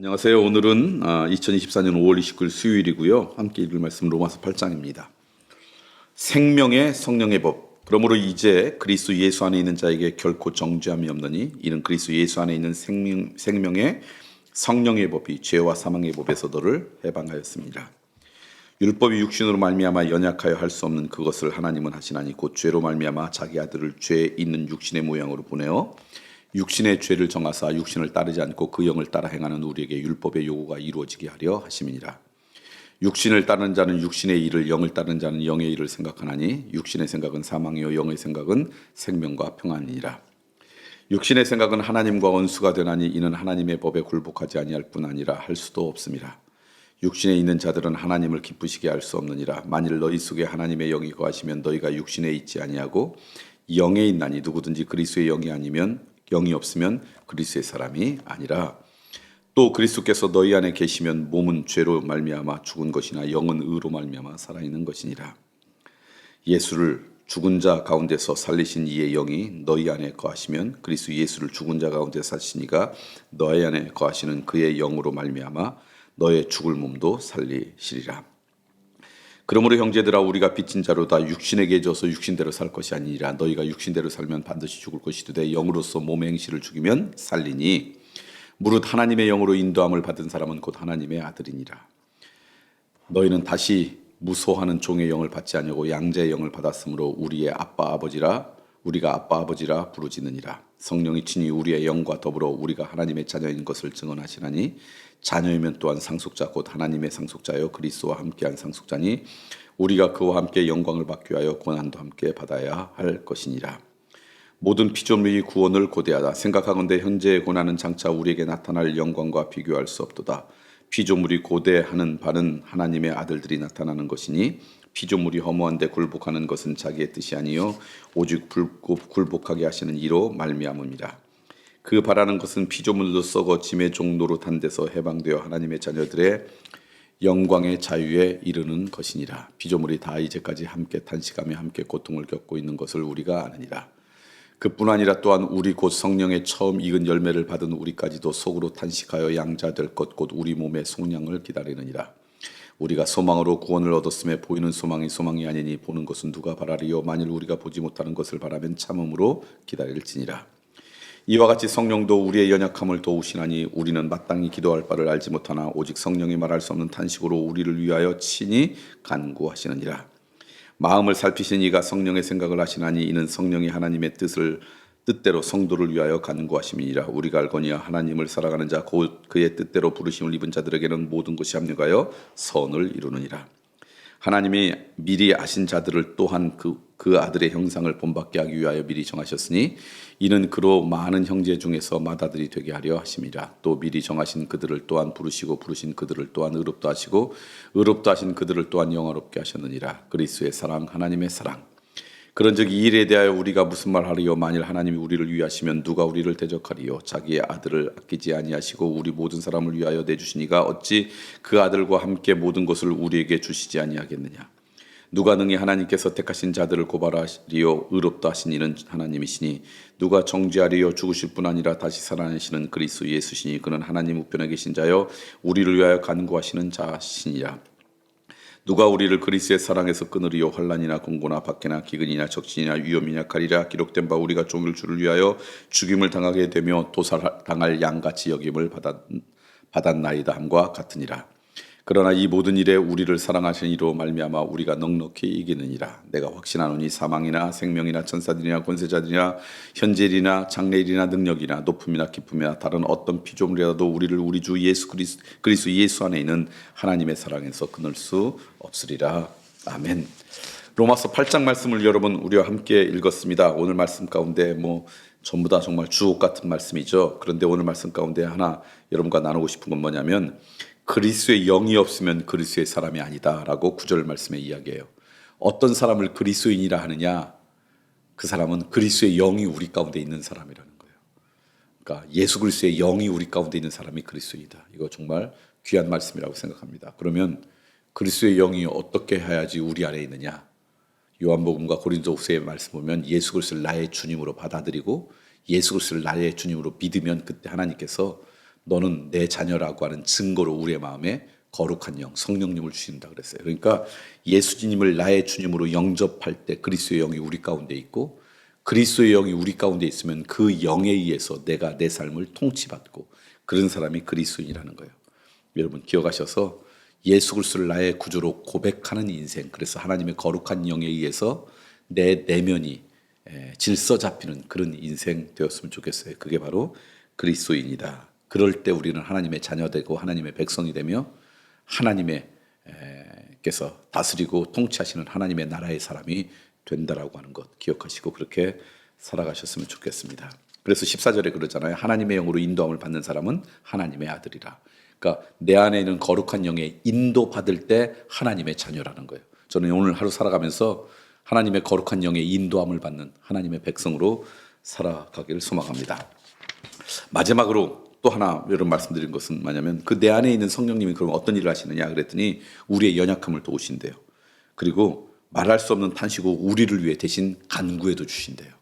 안녕하세요. 오늘은 2024년 5월 29일 수요일이고요. 함께 읽을 말씀 로마서 8장입니다. 생명의 성령의 법. 그러므로 이제 그리스도 예수 안에 있는 자에게 결코 정죄함이 없느니 이는 그리스도 예수 안에 있는 생명의 성령의 법이 죄와 사망의 법에서 너를 해방하였습니다. 율법이 육신으로 말미암아 연약하여 할 수 없는 그것을 하나님은 하시나니 곧 죄로 말미암아 자기 아들을 죄 있는 육신의 모양으로 보내어 육신의 죄를 정하사 육신을 따르지 않고 그 영을 따라 행하는 우리에게 율법의 요구가 이루어지게 하려 하심이니라. 육신을 따르는 자는 육신의 일을, 영을 따르는 자는 영의 일을 생각하나니 육신의 생각은 사망이요 영의 생각은 생명과 평안이니라. 육신의 생각은 하나님과 원수가 되나니 이는 하나님의 법에 굴복하지 아니할 뿐 아니라 할 수도 없음이라. 육신에 있는 자들은 하나님을 기쁘시게 할 수 없느니라. 만일 너희 속에 하나님의 영이 거하시면 너희가 육신에 있지 아니하고 영에 있나니 누구든지 그리스도의 영이 없으면 그리스도의 사람이 아니라. 또 그리스도께서 너희 안에 계시면 몸은 죄로 말미암아 죽은 것이나 영은 의로 말미암아 살아있는 것이니라. 예수를 죽은 자 가운데서 살리신 이의 영이 너희 안에 거하시면 그리스도 예수를 죽은 자 가운데 사시니가 너희 안에 거하시는 그의 영으로 말미암아 너의 죽을 몸도 살리시리라. 그러므로 형제들아 우리가 빚진 자로다 육신에게 져서 육신대로 살 것이 아니라 너희가 육신대로 살면 반드시 죽을 것이되 영으로서 몸의 행실을 죽이면 살리니 무릇 하나님의 영으로 인도함을 받은 사람은 곧 하나님의 아들이니라. 너희는 다시 무소하는 종의 영을 받지 아니하고 양자의 영을 받았으므로 우리가 아빠 아버지라 부르짖느니라. 성령이 친히 우리의 영과 더불어 우리가 하나님의 자녀인 것을 증언하시나니 자녀이면 또한 상속자 곧 하나님의 상속자여 그리스도와 함께한 상속자니 우리가 그와 함께 영광을 받기 위하여 고난도 함께 받아야 할 것이니라. 모든 피조물이 구원을 고대하다 생각하건대 현재의 고난은 장차 우리에게 나타날 영광과 비교할 수 없도다. 피조물이 고대하는 바는 하나님의 아들들이 나타나는 것이니 피조물이 허무한데 굴복하는 것은 자기의 뜻이 아니요 오직 굴복하게 하시는 이로 말미암음이라. 그 바라는 것은 피조물도 썩어 짐의 종로로 탄 데서 해방되어 하나님의 자녀들의 영광의 자유에 이르는 것이니라. 피조물이 다 이제까지 함께 탄식하며 함께 고통을 겪고 있는 것을 우리가 아느니라. 그뿐 아니라 또한 우리 곧 성령의 처음 익은 열매를 받은 우리까지도 속으로 탄식하여 양자될 것 곧 우리 몸의 속량을 기다리느니라. 우리가 소망으로 구원을 얻었음에 보이는 소망이 아니니 보는 것은 누가 바라리요. 만일 우리가 보지 못하는 것을 바라면 참음으로 기다릴지니라. 이와 같이 성령도 우리의 연약함을 도우시나니 우리는 마땅히 기도할 바를 알지 못하나 오직 성령이 말할 수 없는 탄식으로 우리를 위하여 친히 간구하시느니라. 마음을 살피신 이가 성령의 생각을 하시나니 이는 성령이 하나님의 뜻대로 성도를 위하여 간구하심이니라. 우리가 알거니와 하나님을 살아가는 자 곧 그의 뜻대로 부르심을 입은 자들에게는 모든 것이 합력하여 선을 이루느니라. 하나님이 미리 아신 자들을 또한 그 아들의 형상을 본받게 하기 위하여 미리 정하셨으니 이는 그로 많은 형제 중에서 맏아들이 되게 하려 하심이라. 또 미리 정하신 그들을 또한 부르시고 부르신 그들을 또한 의롭다 하시고 의롭다 하신 그들을 또한 영화롭게 하셨느니라. 그리스도의 사랑 하나님의 사랑. 그런즉 이 일에 대하여 우리가 무슨 말하리요. 만일 하나님이 우리를 위하시면 누가 우리를 대적하리요. 자기의 아들을 아끼지 아니하시고 우리 모든 사람을 위하여 내주시니가 어찌 그 아들과 함께 모든 것을 우리에게 주시지 아니하겠느냐. 누가 능히 하나님께서 택하신 자들을 고발하리요. 의롭다 하신 이는 하나님이시니 누가 정죄하리요. 죽으실 뿐 아니라 다시 살아나시는 그리스도 예수시니 그는 하나님 우편에 계신 자여 우리를 위하여 간구하시는 자시니라. 누가 우리를 그리스도의 사랑에서 끊으리요. 환난이나 공고나 박해나 기근이나 적신이나 위험이나 가리라. 기록된 바 우리가 종일 주를 위하여 죽임을 당하게 되며 도살당할 양같이 여김을 받았나이다 함과 같으니라. 그러나 이 모든 일에 우리를 사랑하신 이로 말미암아 우리가 넉넉히 이기느니라. 내가 확신하노니 사망이나 생명이나 천사들이나 권세자들이나 현재일이나 장래일이나 능력이나 높음이나 깊음이나 다른 어떤 피조물이라도 우리를 우리 주 예수 그리스도 예수 안에 있는 하나님의 사랑에서 끊을 수 없으리라. 아멘. 로마서 8장 말씀을 여러분 우리와 함께 읽었습니다. 오늘 말씀 가운데 전부 다 정말 주옥 같은 말씀이죠. 그런데 오늘 말씀 가운데 하나 여러분과 나누고 싶은 건 뭐냐면 그리스도의 영이 없으면 그리스도의 사람이 아니다 라고 9절 말씀에 이야기해요. 어떤 사람을 그리스도인이라 하느냐? 그 사람은 그리스도의 영이 우리 가운데 있는 사람이라는 거예요. 그러니까 예수 그리스도의 영이 우리 가운데 있는 사람이 그리스도이다. 이거 정말 귀한 말씀이라고 생각합니다. 그러면 그리스도의 영이 어떻게 해야지 우리 안에 있느냐? 요한복음과 고린도후서의 말씀 보면 예수 그리스도를 나의 주님으로 받아들이고 예수 그리스도를 나의 주님으로 믿으면 그때 하나님께서 너는 내 자녀라고 하는 증거로 우리의 마음에 거룩한 영, 성령님을 주신다 그랬어요. 그러니까 예수님을 나의 주님으로 영접할 때 그리스도의 영이 우리 가운데 있고, 그리스도의 영이 우리 가운데 있으면 그 영에 의해서 내가 내 삶을 통치받고, 그런 사람이 그리스도인이라는 거예요. 여러분 기억하셔서 예수 그리스도를 나의 구주로 고백하는 인생, 그래서 하나님의 거룩한 영에 의해서 내 내면이 질서 잡히는 그런 인생 되었으면 좋겠어요. 그게 바로 그리스도인이다. 그럴 때 우리는 하나님의 자녀되고 하나님의 백성이 되며 하나님의 께서 다스리고 통치하시는 하나님의 나라의 사람이 된다라고 하는 것 기억하시고 그렇게 살아가셨으면 좋겠습니다. 그래서 14절에 그러잖아요. 하나님의 영으로 인도함을 받는 사람은 하나님의 아들이라. 그러니까 내 안에 있는 거룩한 영에 인도받을 때 하나님의 자녀라는 거예요. 저는 오늘 하루 살아가면서 하나님의 거룩한 영에 인도함을 받는 하나님의 백성으로 살아가기를 소망합니다. 마지막으로 또 하나 여러분 말씀드린 것은 뭐냐면 그 내 안에 있는 성령님이 그럼 어떤 일을 하시느냐 그랬더니 우리의 연약함을 도우신대요. 그리고 말할 수 없는 탄식으로 우리를 위해 대신 간구해도 주신대요.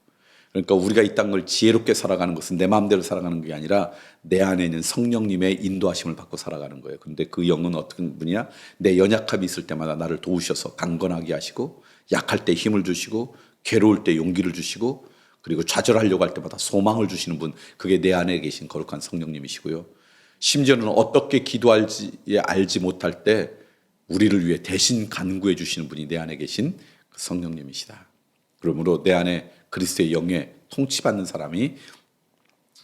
그러니까 우리가 이 땅을 지혜롭게 살아가는 것은 내 마음대로 살아가는 게 아니라 내 안에 있는 성령님의 인도하심을 받고 살아가는 거예요. 그런데 그 영은 어떤 분이냐? 내 연약함이 있을 때마다 나를 도우셔서 강건하게 하시고, 약할 때 힘을 주시고, 괴로울 때 용기를 주시고, 그리고 좌절하려고 할 때마다 소망을 주시는 분, 그게 내 안에 계신 거룩한 성령님이시고요. 심지어는 어떻게 기도할지 알지 못할 때 우리를 위해 대신 간구해 주시는 분이 내 안에 계신 성령님이시다. 그러므로 내 안에 그리스도의 영에 통치받는 사람이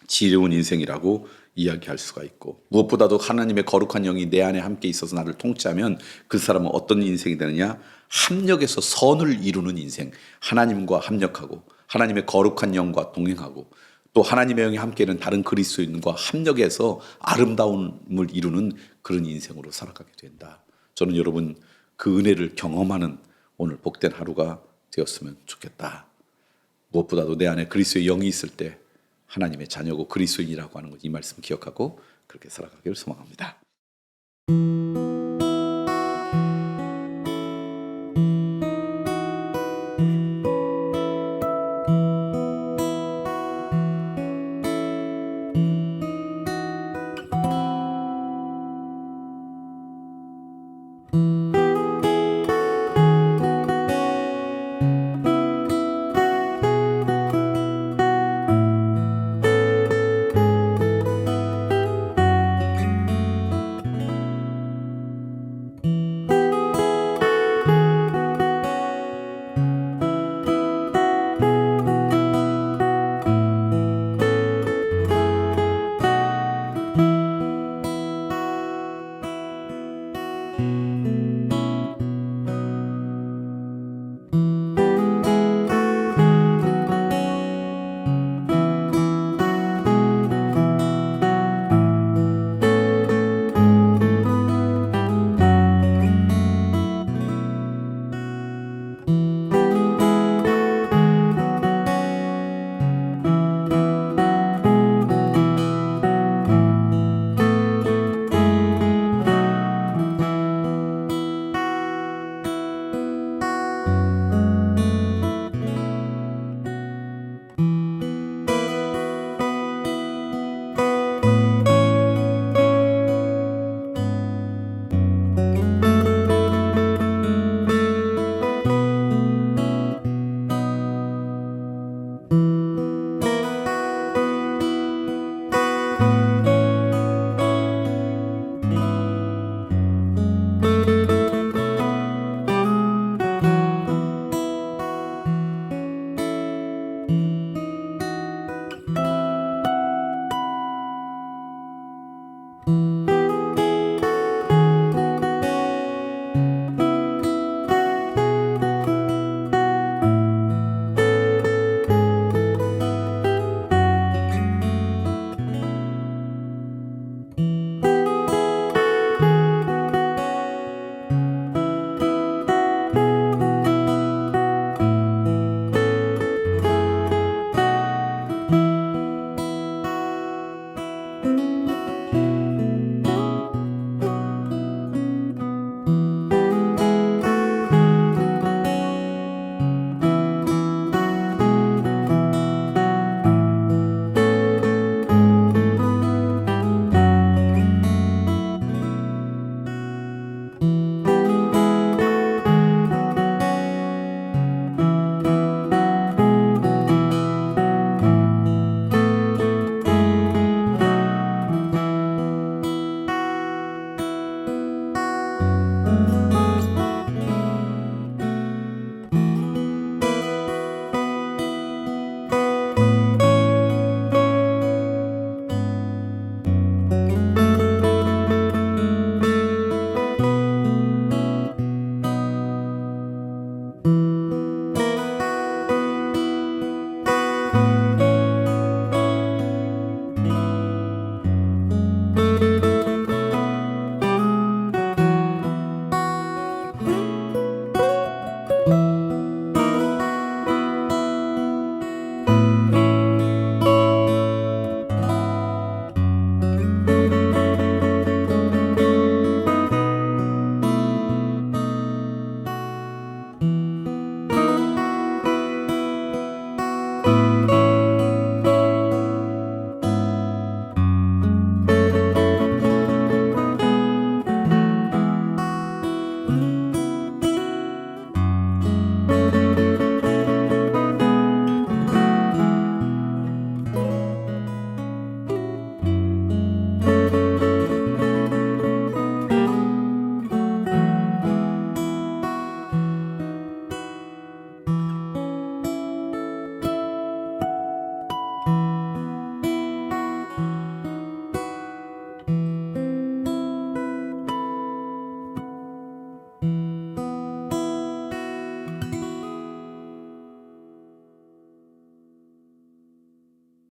지혜로운 인생이라고 이야기할 수가 있고, 무엇보다도 하나님의 거룩한 영이 내 안에 함께 있어서 나를 통치하면 그 사람은 어떤 인생이 되느냐? 합력해서 선을 이루는 인생, 하나님과 합력하고 하나님의 거룩한 영과 동행하고 또 하나님의 영이 함께 있는 다른 그리스도인과 합력해서 아름다움을 이루는 그런 인생으로 살아가게 된다. 저는 여러분 그 은혜를 경험하는 오늘 복된 하루가 되었으면 좋겠다. 무엇보다도 내 안에 그리스도의 영이 있을 때 하나님의 자녀고 그리스도인이라고 하는 것, 이 말씀 기억하고 그렇게 살아가기를 소망합니다.